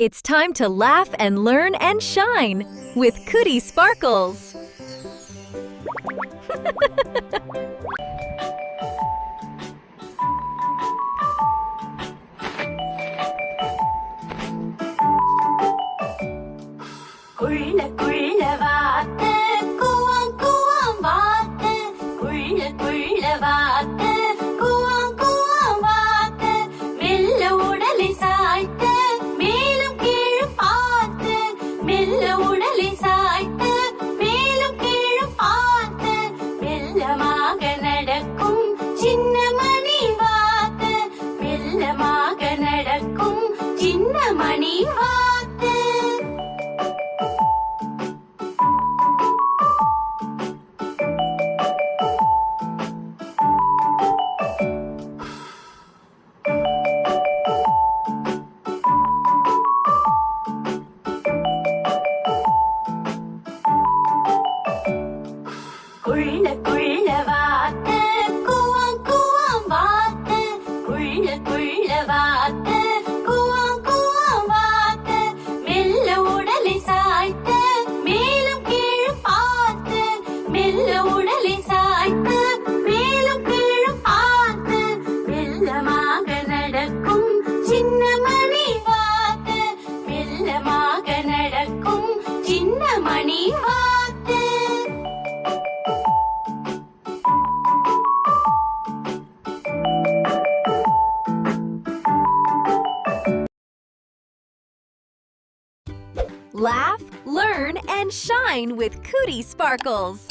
It's time to laugh and learn and shine with Cootie Sparkles. குள்ள குள்ள வாத்து கூவாங் கூவாங் வாத்து குள்ள குள்ள வாத்து கூவாங் கூவாங் வாத்து மெல்ல உடலை சாய்த்து மேலும் கீழும் பார்த்து மெல்ல உடலை சாய்த்து மேலும் கீழும் பார்த்து மெல்லமாக நடக்கும் சின்ன மணி வாத்து மெல்லமாக நடக்கும் சின்ன மணி வாத்து குள்ள குள்ள வாத்து கூவாங் கூவாங் வாத்து குள்ள குள்ள வாத்து கூவாங் கூவாங் வாத்து மெல்ல உடலை சாய்த்து மேலும் கீழும் பார்த்து மெல்ல உடலை சாய்த்து மேலும் கீழும் பார்த்து மெல்லமாக நடக்கும் சின்ன மணி வாத்து மெல்லமாக நடக்கும் சின்ன மணி வாத்து Laugh, learn, and shine with Cootie Sparkles.